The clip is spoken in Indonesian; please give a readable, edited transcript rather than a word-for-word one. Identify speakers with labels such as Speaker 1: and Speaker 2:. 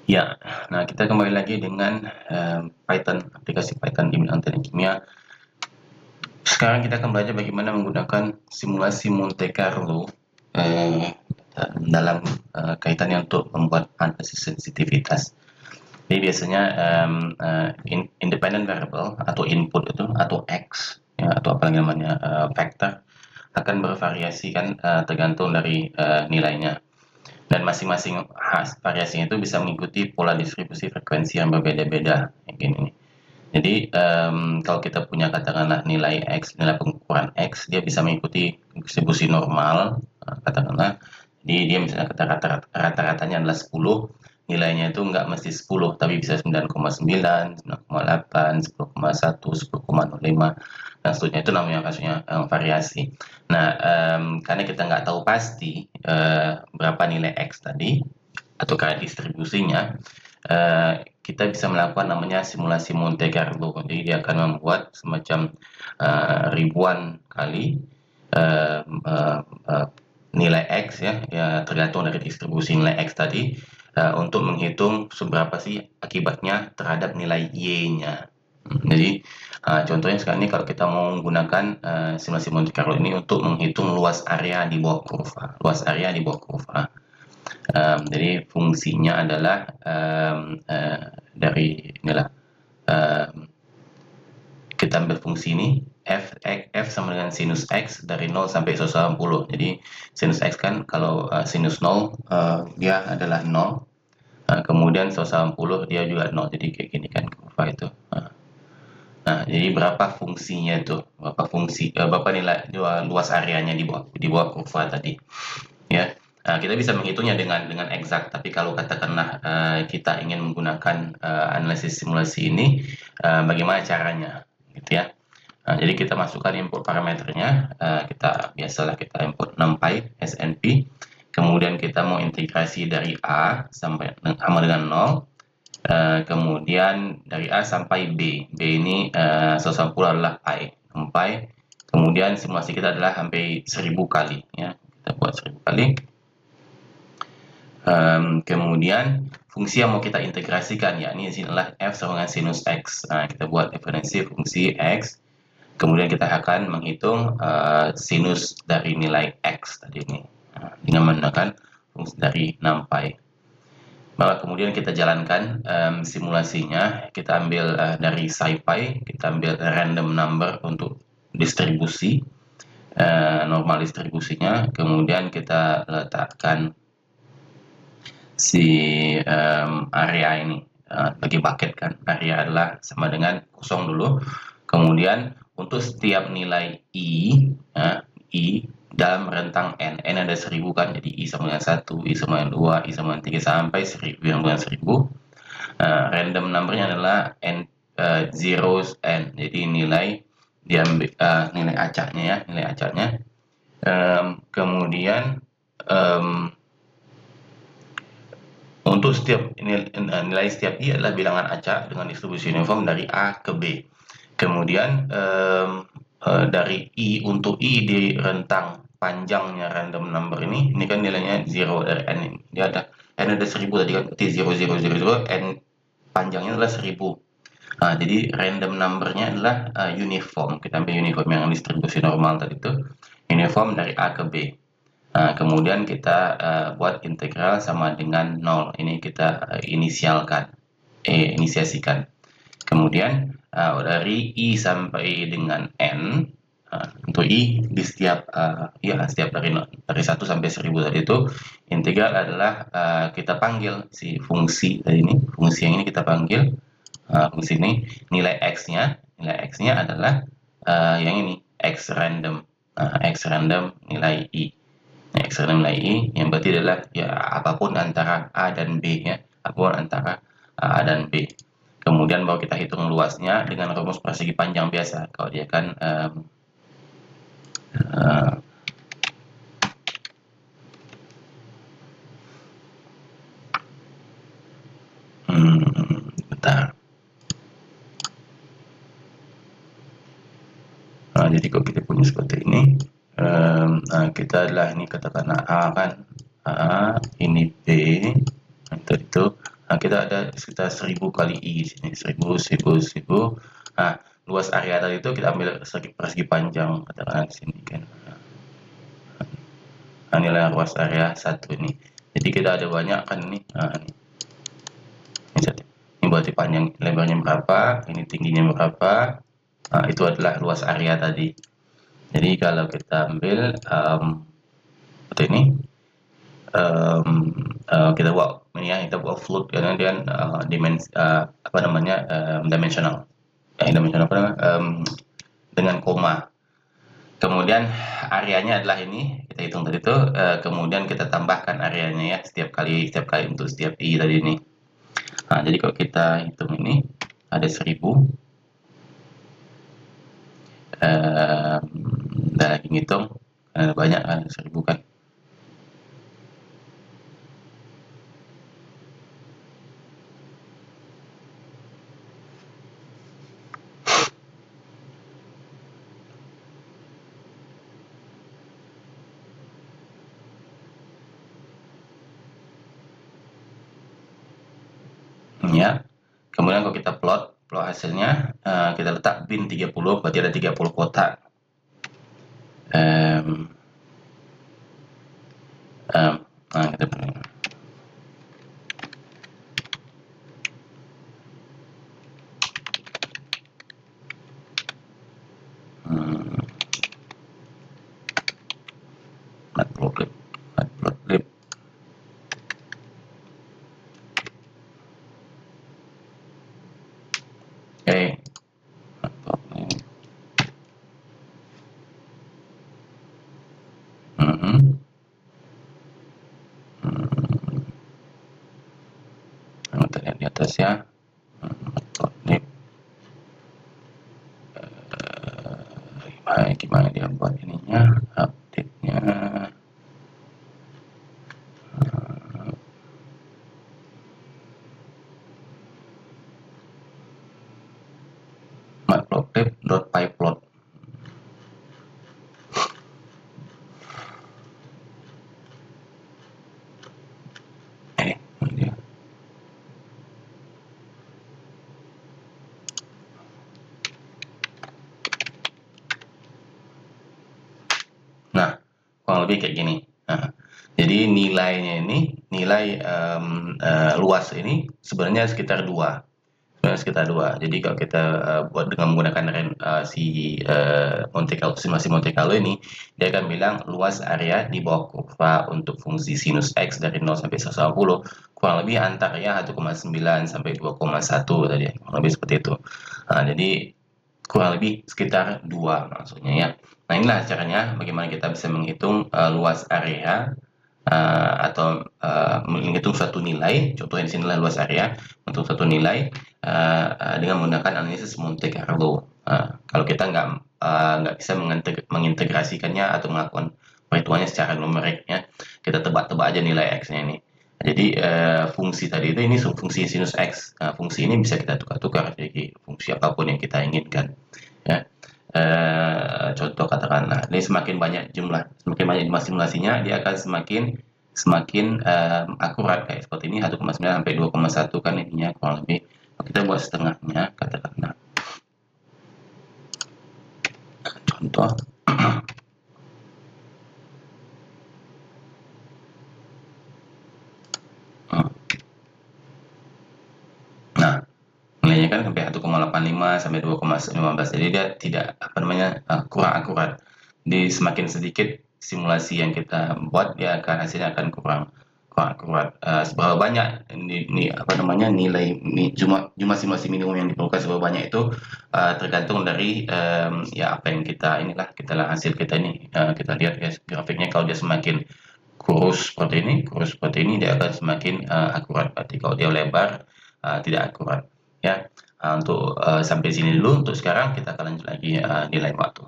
Speaker 1: Ya, nah kita kembali lagi dengan Python, aplikasi Python di bidang teknik kimia. Sekarang kita akan belajar bagaimana menggunakan simulasi Monte Carlo eh, dalam kaitannya untuk membuat analisis sensitivitas. Jadi biasanya independent variable atau input itu atau x ya, atau apa namanya vector akan bervariasi kan tergantung dari nilainya. Dan masing-masing variasinya itu bisa mengikuti pola distribusi frekuensi yang berbeda-beda kayak gini. Jadi kalau kita punya katakanlah nilai x, nilai pengukuran x, dia bisa mengikuti distribusi normal katakanlah. Jadi dia misalnya rata-ratanya adalah 10, nilainya itu nggak mesti 10 tapi bisa 9,9, 9,8, 10,1, 10,05 dan seterusnya. Itu namanya kasusnya variasi. Nah, karena kita nggak tahu pasti berapa nilai x tadi atau kayak distribusinya, kita bisa melakukan namanya simulasi Monte Carlo. Jadi dia akan membuat semacam ribuan kali uh, uh, uh, nilai x ya, tergantung dari distribusi nilai x tadi untuk menghitung seberapa sih akibatnya terhadap nilai y-nya. Jadi contohnya sekarang ini kalau kita mau menggunakan simulasi Monte Carlo ini untuk menghitung luas area di bawah kurva, jadi fungsinya adalah dari inilah kita ambil fungsi ini f sama dengan sinus x dari 0 sampai 180. Jadi sinus x kan kalau sinus 0 dia adalah 0, kemudian 180 dia juga 0. Jadi kayak gini kan kurva itu. Nah, jadi berapa fungsinya itu? Berapa nilai luas areanya di bawah kurva tadi? Ya. Nah, kita bisa menghitungnya dengan eksakt, tapi kalau katakanlah kita ingin menggunakan analisis simulasi ini, bagaimana caranya, gitu ya. Nah, jadi kita masukkan input parameternya, biasalah kita input NumPy, SNP, kemudian kita mau integrasi dari A sampai sama dengan 0, kemudian dari A sampai B. B ini 180 adalah pi, kemudian simulasi kita adalah sampai 1000 kali, ya. Kita buat 1000 kali. Kemudian fungsi yang mau kita integrasikan, ya ini adalah f sama dengan sinus x. Nah, kita buat referensi fungsi x, kemudian kita akan menghitung sinus dari nilai x tadi ini dengan menggunakan fungsi dari NumPy. Maka kemudian kita jalankan simulasinya, kita ambil dari SciPy, kita ambil random number untuk distribusi, normal distribusinya, kemudian kita letakkan si area ini bagi bucket kan. Area adalah sama dengan kosong dulu. Kemudian untuk setiap nilai i dalam rentang n ada 1000 kan, jadi i sama dengan 1, i sama dengan 2, i sama dengan 3 sampai 1000 yang dengan 1000. Random numbernya adalah n zeros n, jadi nilai diambil nilai acaknya ya, nilai acaknya. Kemudian untuk setiap nilai setiap i adalah bilangan acak dengan distribusi uniform dari A ke B. Kemudian dari i untuk i di rentang panjangnya random number ini kan nilainya 0 dari n ini. Dia ada n ada 1000 tadi kan, berarti 0, 0, 0, 0, n panjangnya adalah 1000. Nah, jadi random numbernya adalah uniform. Kita ambil uniform yang distribusi normal tadi itu, uniform dari A ke B. Nah, kemudian kita buat integral sama dengan 0. Ini kita inisiasikan. Kemudian dari i sampai dengan n, untuk i di setiap setiap dari 1 sampai 1000 tadi itu, integral adalah kita panggil si fungsi tadi ini, fungsi yang ini kita panggil fungsi ini, nilai x-nya adalah yang ini x random, nilai i. X random nilai i yang berarti adalah ya apapun antara A dan B ya, apapun antara A dan B. Kemudian baru kita hitung luasnya dengan rumus persegi panjang biasa. Kalau dia kan bentar. Nah, jadi kalau kita punya seperti ini, kita adalah ini katakanlah A kan, A ini B, itu kita ada sekitar 1000 kali I di sini, 1000, 1000, 1000. Nah, luas area tadi itu kita ambil persegi panjang, katakan di sini kan. Nah, nilai luas area 1 ini. Jadi kita ada banyak kan ini. Nah, ini berarti panjang lebarnya berapa, ini tingginya berapa. Nah, itu adalah luas area tadi. Jadi kalau kita ambil seperti ini, kita buat ini ya, kita buat float karena dia dimensional. Dimensional apa namanya? Dengan koma. Kemudian areanya adalah ini, kita hitung tadi itu, kemudian kita tambahkan areanya ya setiap kali untuk setiap i tadi ini. Nah, jadi kalau kita hitung ini ada 1000. Udah lagi ngitung, banyak kan, 1000 kan. Ya, kemudian kalau kita plot hasilnya, kita letak bin 30, berarti ada 30 kotak. Nah, kita matplotlib. Oke. Kita lihat di atas ya. Matplotlib. Gimana dia buat ininya, update-nya. Matplotlib.pyplot. Nah, kurang lebih kayak gini. Nah, jadi nilainya ini, nilai luas ini sebenarnya sekitar 2. Jadi kalau kita buat dengan menggunakan simulasi Monte Carlo ini, dia akan bilang luas area di bawah kurva untuk fungsi sinus X dari 0 sampai 180 kurang lebih antara ya 1,9 sampai 2,1 tadi, kurang lebih seperti itu. Nah, jadi kurang lebih sekitar 2 maksudnya ya. Nah, inilah caranya bagaimana kita bisa menghitung luas area atau menghitung suatu nilai. Contohnya di sini adalah luas area untuk suatu nilai dengan menggunakan analisis Monte Carlo. Kalau kita nggak bisa mengintegrasikannya atau melakukan perhitungannya secara numerik ya, kita tebak-tebak aja nilai x-nya ini. Jadi fungsi tadi itu ini fungsi sinus x. Fungsi ini bisa kita tukar-tukar jadi fungsi apapun yang kita inginkan ya. Contoh katakanlah ini semakin banyak jumlah simulasinya, dia akan semakin akurat kayak seperti ini 1,9 sampai 2,1 kan ininya kurang lebih. Kita buat setengahnya katakanlah. Contoh. Nah, nilainya kan sampai 1,85 sampai 2,15. Jadi dia tidak kurang akurat. Di semakin sedikit simulasi yang kita buat, dia akan hasilnya akan kurang akurat. Seberapa banyak nilai jumlah simulasi minimum yang diperlukan seberapa banyak itu tergantung dari ya apa yang kita hasil kita ini. Kita lihat ya grafiknya, kalau dia semakin kurus seperti ini dia akan semakin akurat. Berarti kalau dia lebar tidak akurat ya. Untuk sampai sini dulu untuk sekarang, kita akan lanjut lagi di lain waktu.